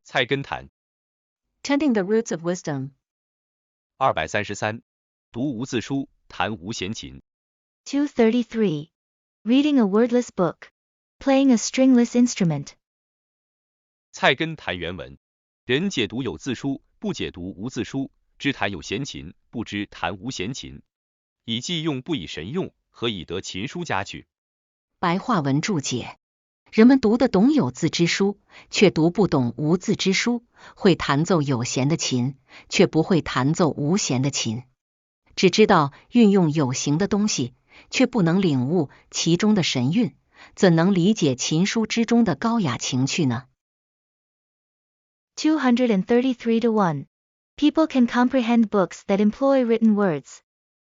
菜根谭 Tending the roots of wisdom. 233读无字书，弹无弦琴。 233. Reading a wordless book. Playing a stringless instrument. 菜根谭原文：人解读有字书，不解读无字书，知弹有弦琴，不知弹无弦琴。以记用不以神用，何以得琴书佳句？白话文注解：人们读得懂有字之书，却读不懂无字之书，会弹奏有弦的琴，却不会弹奏无弦的琴。只知道运用有形的东西，却不能领悟其中的神韵，怎能理解琴书之中的高雅情趣呢？ 233-1. People can comprehend books that employ written words.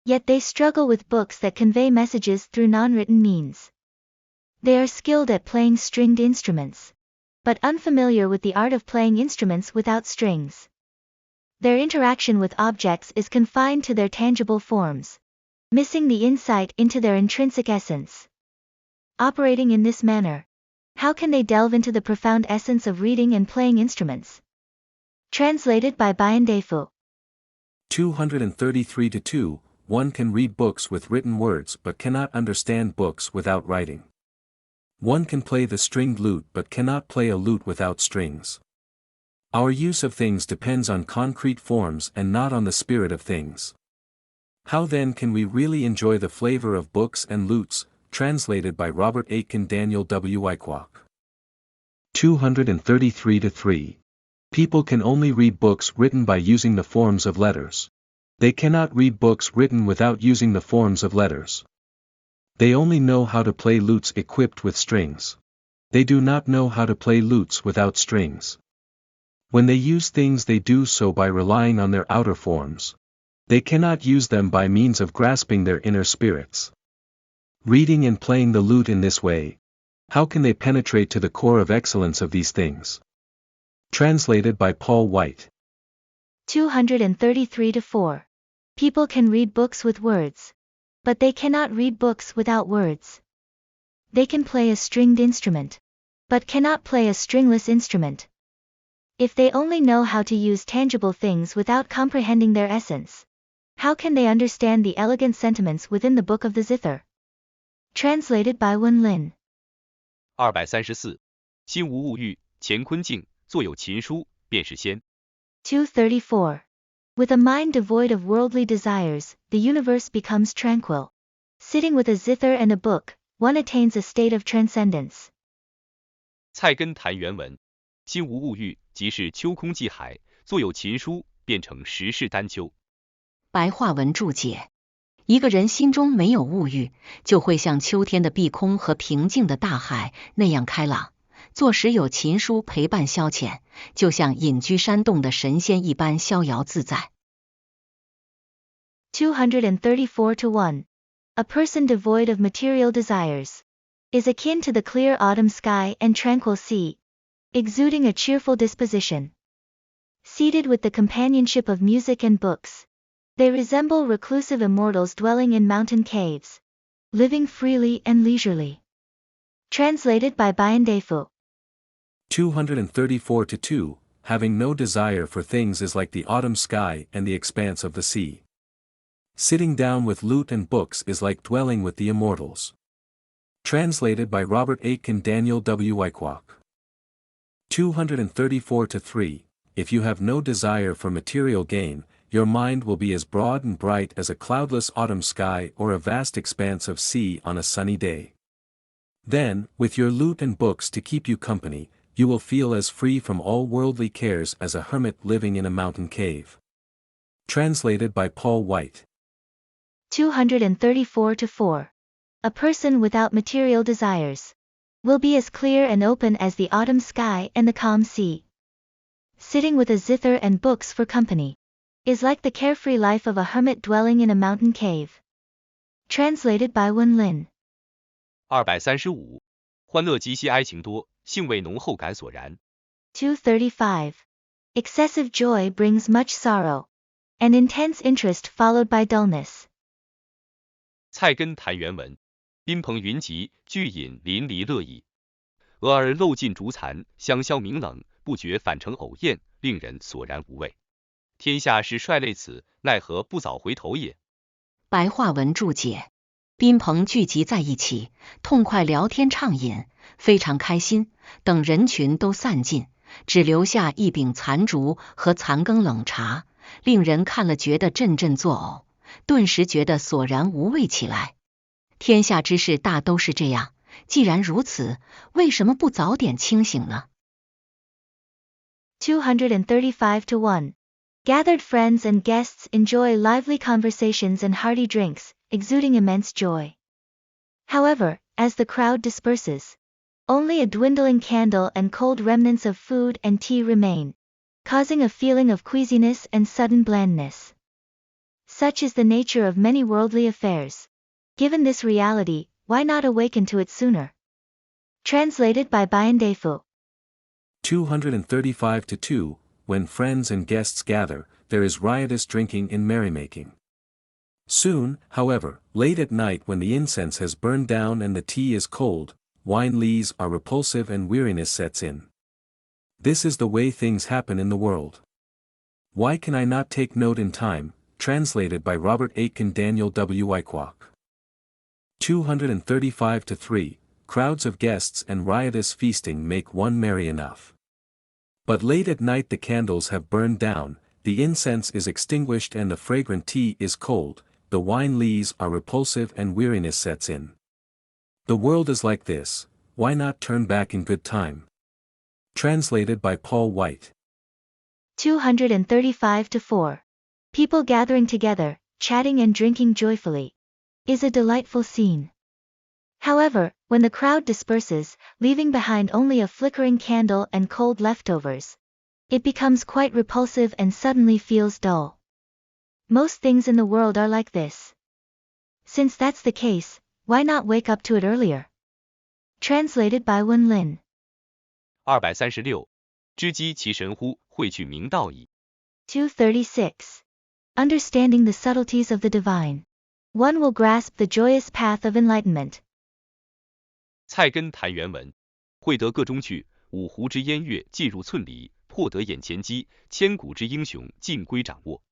Yet they struggle with books that convey messages through non-written means. They are skilled at playing stringed instruments, but unfamiliar with the art of playing instruments without strings. Their interaction with objects is confined to their tangible forms, missing the insight into their intrinsic essence. Operating in this manner, how can they delve into the profound essence of reading and playing instruments? Translated by Bayandefu. 233-2. One can read books with written words but cannot understand books without writing. One can play the stringed lute but cannot play a lute without strings. Our use of things depends on concrete forms and not on the spirit of things. How then can we really enjoy the flavor of books and lutes? Translated by Robert Aitken Daniel W. Wyckoff. 233-3. People can only read books written by using the forms of letters. They cannot read books written without using the forms of letters. They only know how to play lutes equipped with strings. They do not know how to play lutes without strings. When they use things, they do so by relying on their outer forms. They cannot use them by means of grasping their inner spirits. Reading and playing the lute in this way, how can they penetrate to the core of excellence of these things? Translated by Paul White. 233-4. People can read books with words, but they cannot read books without words. They can play a stringed instrument, but cannot play a stringless instrument. If they only know how to use tangible things without comprehending their essence, how can they understand the elegant sentiments within the book of the Zither? Translated by Wen Lin. 234心无物欲，乾坤静，坐有琴书，便是仙。 234. With a mind devoid of worldly desires, the universe becomes tranquil. Sitting with a zither and a book, one attains a state of transcendence. 菜根谭原文：心无物欲，即是秋空寂海，坐有琴书，变成十世丹丘。白话文注解：一个人心中没有物欲，就会像秋天的碧空和平静的大海那样开朗。坐时有琴书陪伴消遣，就像隐居山洞的神仙一般逍遥自在。234-1. A person devoid of material desires is akin to the clear autumn sky and tranquil sea, exuding a cheerful disposition. Seated with the companionship of music and books, they resemble reclusive immortals dwelling in mountain caves, living freely and leisurely. Translated by Bayandefu. 234-2. Having no desire for things is like the autumn sky and the expanse of the sea. Sitting down with lute and books is like dwelling with the immortals. Translated by Robert Aitken Daniel W. Wyckoff. 234-3. If you have no desire for material gain, your mind will be as broad and bright as a cloudless autumn sky or a vast expanse of sea on a sunny day. Then, with your lute and books to keep you company, you will feel as free from all worldly cares as a hermit living in a mountain cave. Translated by Paul White. 234-4. A person without material desires will be as clear and open as the autumn sky and the calm sea. Sitting with a zither and books for company is like the carefree life of a hermit dwelling in a mountain cave. Translated by Wen Lin. 235欢乐极兮哀情多，兴味浓厚感所然。 235. Excessive joy brings much sorrow, and intense interest followed by dullness. 菜根谭原文：宾朋云集，聚饮淋漓乐矣。俄而漏尽竹残，香消明冷，不觉反成偶厌，令人索然无味。天下是率类此，奈何不早回头也。白话文注解：宾朋聚集在一起，痛快聊天畅饮，非常开心。等人群都散尽，只留下一柄残烛和残羹冷茶，令人看了觉得阵阵作呕，顿时觉得索然无味起来。天下之事大都是这样，既然如此，为什么不早点清醒呢？ 235-1. Gathered friends and guests enjoy lively conversations and hearty drinks, exuding immense joy. However, as the crowd disperses, only a dwindling candle and cold remnants of food and tea remain, causing a feeling of queasiness and sudden blandness. Such is the nature of many worldly affairs. Given this reality, why not awaken to it sooner? Translated by Bayandefu. 235-2. When friends and guests gather, there is riotous drinking and merrymaking. Soon, however, late at night when the incense has burned down and the tea is cold, wine lees are repulsive and weariness sets in. This is the way things happen in the world. Why can I not take note in time? Translated by Robert Aitken Daniel W. Wyckoff. 235-3. Crowds of guests and riotous feasting make one merry enough. But late at night the candles have burned down, the incense is extinguished and the fragrant tea is cold, the wine lees are repulsive and weariness sets in. The world is like this, why not turn back in good time? Translated by Paul White. 235-4. People gathering together, chatting and drinking joyfully, is a delightful scene. However, when the crowd disperses, leaving behind only a flickering candle and cold leftovers, it becomes quite repulsive and suddenly feels dull. Most things in the world are like this. Since that's the case, why not wake up to it earlier? Translated by Wen Lin. 236. 知机其神乎，会去明道矣。 236. Understanding the subtleties of the divine, one will grasp the joyous path of enlightenment. 菜根谭原文：会得各中去，五湖之烟月尽入寸里，破得眼前机，千古之英雄尽归掌握。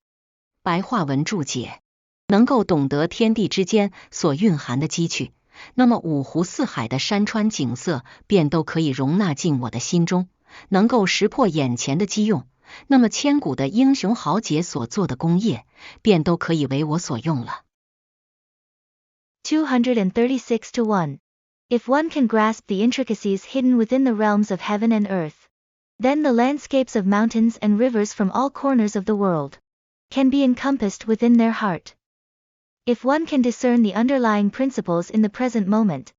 白话文注解：能够懂得天地之间所蕴含的机趣，那么五湖四海的山川景色便都可以容纳进我的心中；能够识破眼前的机用，那么千古的英雄豪杰所做的功业便都可以为我所用了。 236-1. If one can grasp the intricacies hidden within the realms of heaven and earth, then the landscapes of mountains and rivers from all corners of the world can be encompassed within their heart. If one can discern the underlying principles in the present moment,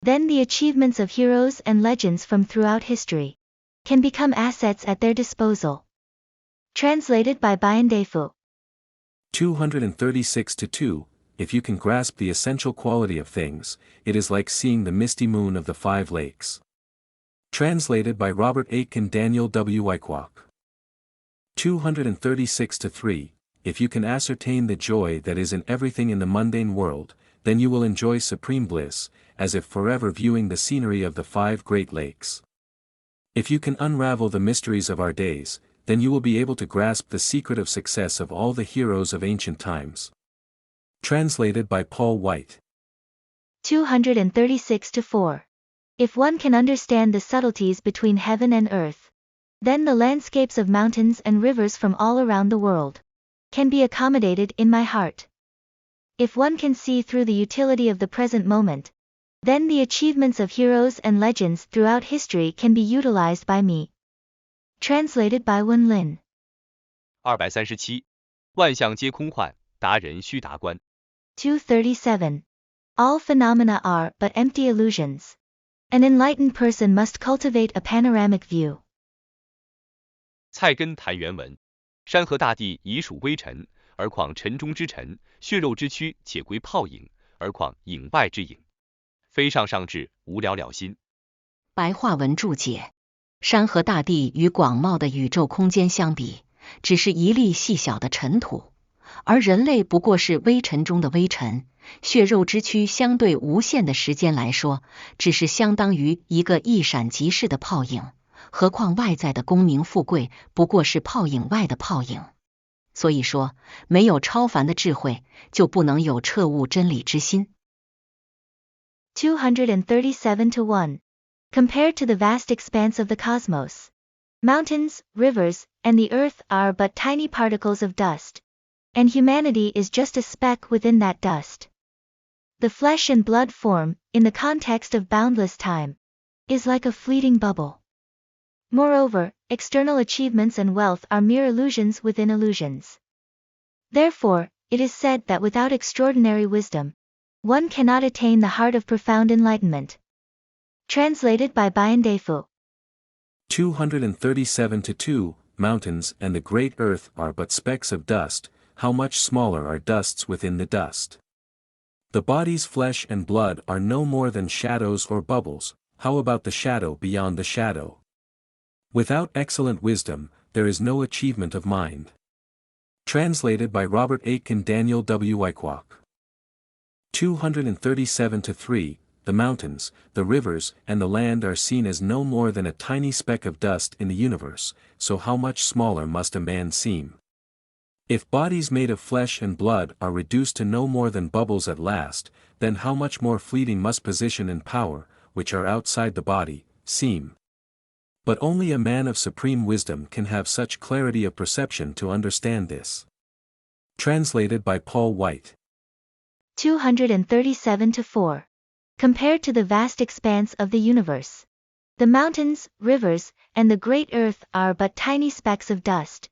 then the achievements of heroes and legends from throughout history can become assets at their disposal. Translated by Bayandefu. 236-2. If you can grasp the essential quality of things, it is like seeing the misty moon of the Five Lakes. Translated by Robert Aitken Daniel W. Wyckoff. 236-3. If you can ascertain the joy that is in everything in the mundane world, then you will enjoy supreme bliss, as if forever viewing the scenery of the five great lakes. If you can unravel the mysteries of our days, then you will be able to grasp the secret of success of all the heroes of ancient times. Translated by Paul White. 236-4. If one can understand the subtleties between heaven and earth, then the landscapes of mountains and rivers from all around the world can be accommodated in my heart. If one can see through the utility of the present moment, then the achievements of heroes and legends throughout history can be utilized by me. Translated by Wen Lin. 237. 万象皆空幻，达人须达观。 237. All phenomena are but empty illusions. An enlightened person must cultivate a panoramic view. 菜根谭原文：山河大地已属微尘，而况尘中之尘；血肉之躯且归泡影，而况影外之影。非上上智，无了了心。白话文注解：山河大地与广袤的宇宙空间相比，只是一粒细小的尘土，而人类不过是微尘中的微尘。血肉之躯相对无限的时间来说，只是相当于一个一闪即逝的泡影，何况外在的功名富贵不过是泡影外的泡影。所以说，没有超凡的智慧，就不能有彻悟真理之心。237-1. Compared to the vast expanse of the cosmos, mountains, rivers, and the earth are but tiny particles of dust, and humanity is just a speck within that dust. The flesh and blood form, in the context of boundless time, is like a fleeting bubble. Moreover, external achievements and wealth are mere illusions within illusions. Therefore, it is said that without extraordinary wisdom, one cannot attain the heart of profound enlightenment. Translated by Biandefu. 237-2. Mountains and the great earth are but specks of dust, how much smaller are dusts within the dust. The body's flesh and blood are no more than shadows or bubbles, how about the shadow beyond the shadow? Without excellent wisdom, there is no achievement of mind. Translated by Robert Aitken Daniel W. Wyckoff. 237-3. The mountains, the rivers, and the land are seen as no more than a tiny speck of dust in the universe, so how much smaller must a man seem? If bodies made of flesh and blood are reduced to no more than bubbles at last, then how much more fleeting must position and power, which are outside the body, seem? But only a man of supreme wisdom can have such clarity of perception to understand this. Translated by Paul White. 237-4. Compared to the vast expanse of the universe, the mountains, rivers, and the great earth are but tiny specks of dust,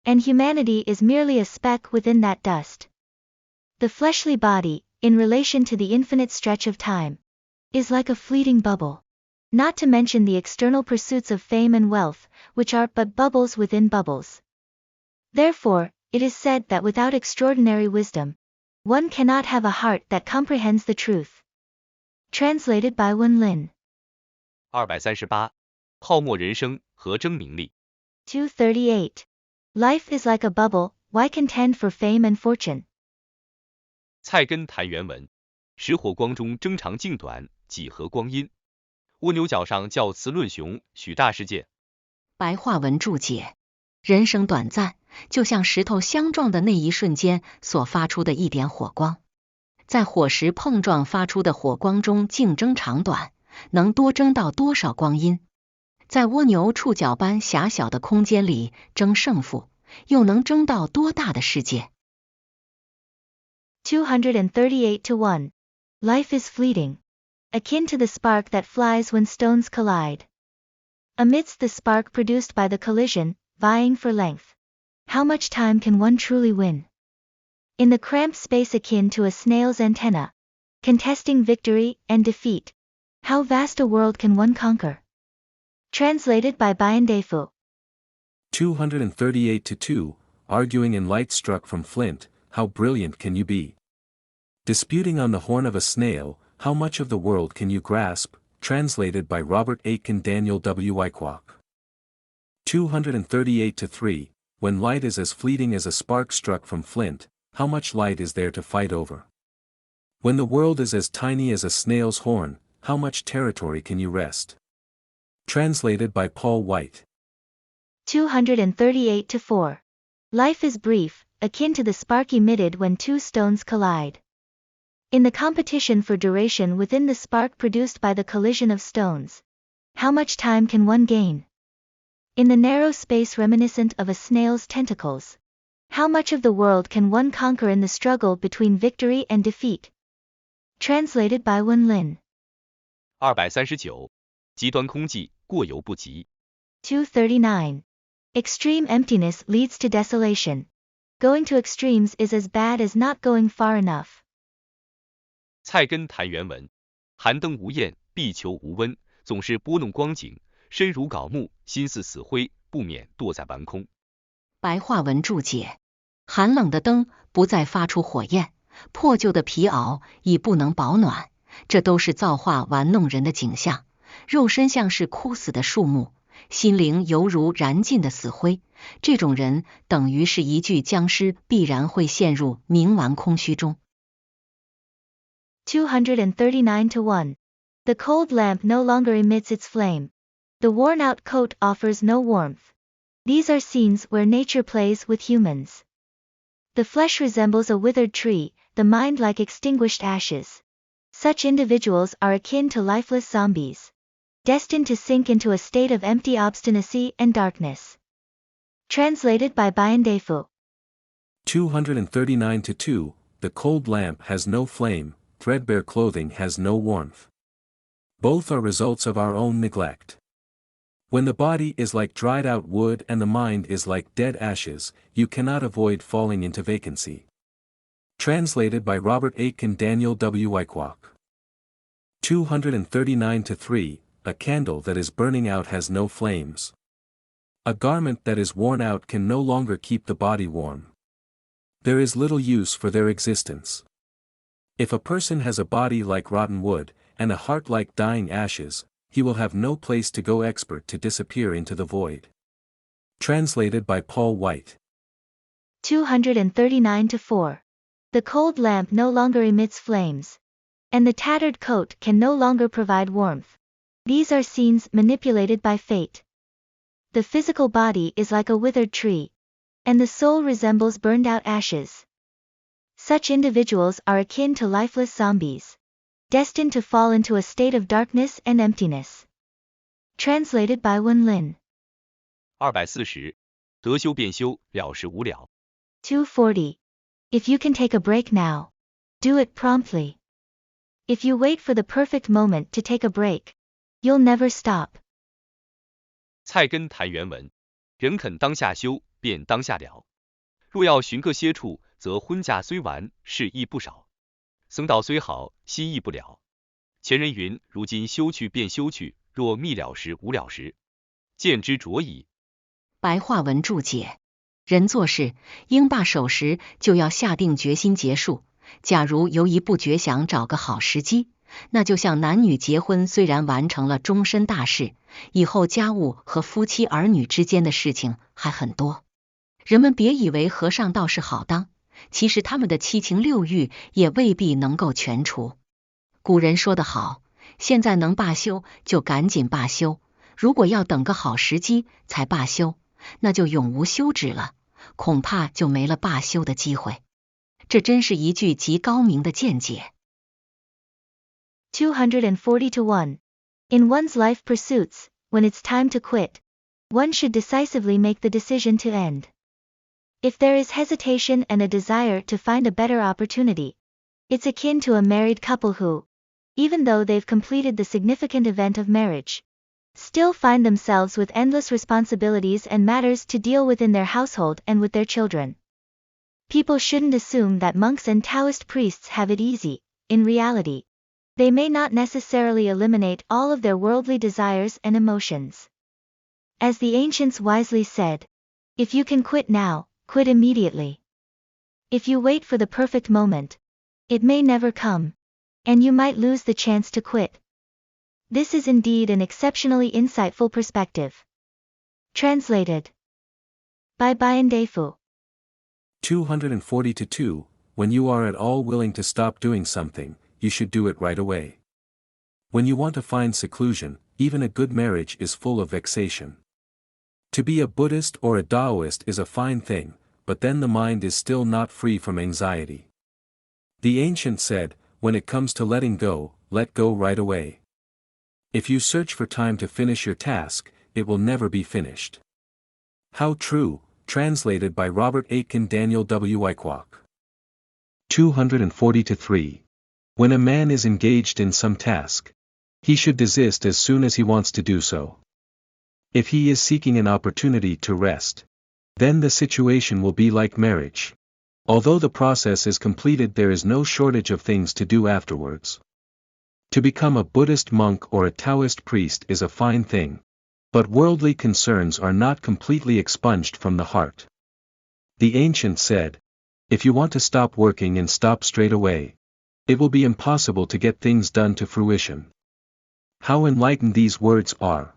and humanity is merely a speck within that dust. The fleshly body, in relation to the infinite stretch of time, is like a fleeting bubble, not to mention the external pursuits of fame and wealth, which are but bubbles within bubbles. Therefore, it is said that without extraordinary wisdom, one cannot have a heart that comprehends the truth. Translated by Wen Lin. 238. 泡沫人生，何争名利。 238. Life is like a bubble, why contend for fame and fortune? 菜根谭原文：石火光中争长竞短，几何光阴？蜗牛角上较雌论雄，许大世界。白话文注解：人生短暂，就像石头相撞的那一瞬间所发出的一点火光。在火石碰撞发出的火光中竞争长短，能多争到多少光阴？在蜗牛触角般狭小的空间里争胜负，又能争到多大的世界？ 238-1. Life is fleeting, akin to the spark that flies when stones collide. Amidst the spark produced by the collision, vying for length, how much time can one truly win? In the cramped space akin to a snail's antenna, contesting victory and defeat, how vast a world can one conquer? Translated by Biandefu. 238-2. Arguing in light struck from flint, how brilliant can you be? Disputing on the horn of a snail, how much of the world can you grasp? Translated by Robert Aitken Daniel W. Wyckoff. 238-3. When light is as fleeting as a spark struck from flint, how much light is there to fight over? When the world is as tiny as a snail's horn, how much territory can you wrest? Translated by Paul White. 238-4. Life is brief, akin to the spark emitted when two stones collide. In the competition for duration within the spark produced by the collision of stones, how much time can one gain? In the narrow space reminiscent of a snail's tentacles, how much of the world can one conquer in the struggle between victory and defeat? Translated by Wen Lin. 239. 极端空寂，过犹不及。 239. Extreme emptiness leads to desolation. Going to extremes is as bad as not going far enough. 菜根谭原文：寒灯无焰，壁求无温，总是拨弄光景，身如槁木，心似死灰，不免堕在顽空。白话文注解：寒冷的灯不再发出火焰，破旧的皮袄已不能保暖，这都是造化玩弄人的景象。肉身像是枯死的树木，心灵犹如燃尽的死灰。这种人等于是一具僵尸，必然会陷入冥顽空虚中。239-1. The cold lamp no longer emits its flame. The worn-out coat offers no warmth. These are scenes where nature plays with humans. The flesh resembles a withered tree, the mind like extinguished ashes. Such individuals are akin to lifeless zombies, destined to sink into a state of empty obstinacy and darkness. Translated by Bayan Defu. 239-2, the cold lamp has no flame, threadbare clothing has no warmth. Both are results of our own neglect. When the body is like dried out wood and the mind is like dead ashes, you cannot avoid falling into vacancy. Translated by Robert Aitken Daniel W. Wyckoff. 239-3, a candle that is burning out has no flames. A garment that is worn out can no longer keep the body warm. There is little use for their existence. If a person has a body like rotten wood, and a heart like dying ashes, he will have no place to go expert to disappear into the void. Translated by Paul White. 239-4. The cold lamp no longer emits flames, and the tattered coat can no longer provide warmth. These are scenes manipulated by fate. The physical body is like a withered tree, and the soul resembles burned out ashes. Such individuals are akin to lifeless zombies, destined to fall into a state of darkness and emptiness. Translated by Wen Lin. 240. 得修便修，了事无了。 240. If you can take a break now, do it promptly. If you wait for the perfect moment to take a break, you'll never stop. 菜根谭原文：人肯当下修，便当下了。若要寻个歇处，则婚嫁虽完，事亦不少。僧道虽好，心亦不了。前人云：如今修去便修去，若觅了时无了时，见之着矣。白话文注解：人做事应罢手时就要下定决心结束。假如犹疑不决，想找个好时机，那就像男女结婚，虽然完成了终身大事，以后家务和夫妻儿女之间的事情还很多。人们别以为和尚道士好当，其实他们的七情六欲也未必能够全除。古人说得好，现在能罢休就赶紧罢休，如果要等个好时机才罢休，那就永无休止了，恐怕就没了罢休的机会。这真是一句极高明的见解。240-1. In one's life pursuits, when it's time to quit, one should decisively make the decision to end. If there is hesitation and a desire to find a better opportunity, it's akin to a married couple who, even though they've completed the significant event of marriage, still find themselves with endless responsibilities and matters to deal with in their household and with their children. People shouldn't assume that monks and Taoist priests have it easy. In reality, they may not necessarily eliminate all of their worldly desires and emotions. As the ancients wisely said, if you can quit now, quit immediately. If you wait for the perfect moment, it may never come, and you might lose the chance to quit. This is indeed an exceptionally insightful perspective. Translated by Bayan Defu. 240-2, when you are at all willing to stop doing something, you should do it right away. When you want to find seclusion, even a good marriage is full of vexation. To be a Buddhist or a Taoist is a fine thing, but then the mind is still not free from anxiety. The ancient said, when it comes to letting go, let go right away. If you search for time to finish your task, it will never be finished. How true. Translated by Robert Aitken Daniel W. Wyckoff. 240-3. When a man is engaged in some task, he should desist as soon as he wants to do so. If he is seeking an opportunity to rest, then the situation will be like marriage. Although the process is completed, there is no shortage of things to do afterwards. To become a Buddhist monk or a Taoist priest is a fine thing, but worldly concerns are not completely expunged from the heart. The ancient said, if you want to stop working and stop straight away, it will be impossible to get things done to fruition. How enlightened these words are.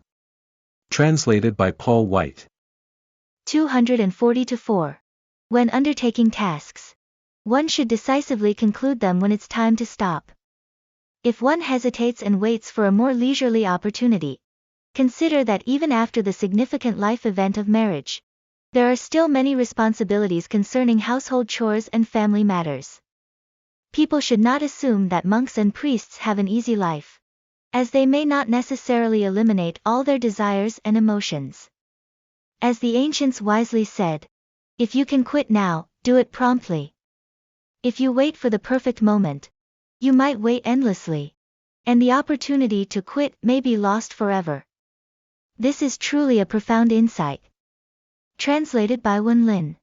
Translated by Paul White. 240-4. When undertaking tasks, one should decisively conclude them when it's time to stop. If one hesitates and waits for a more leisurely opportunity, Consider that even after the significant life event of marriage, there are still many responsibilities concerning household chores and family matters. People should not assume that monks and priests have an easy life, as they may not necessarily eliminate all their desires and emotions. As the ancients wisely said, if you can quit now, do it promptly. If you wait for the perfect moment, you might wait endlessly, and the opportunity to quit may be lost forever. This is truly a profound insight. Translated by Wen Lin.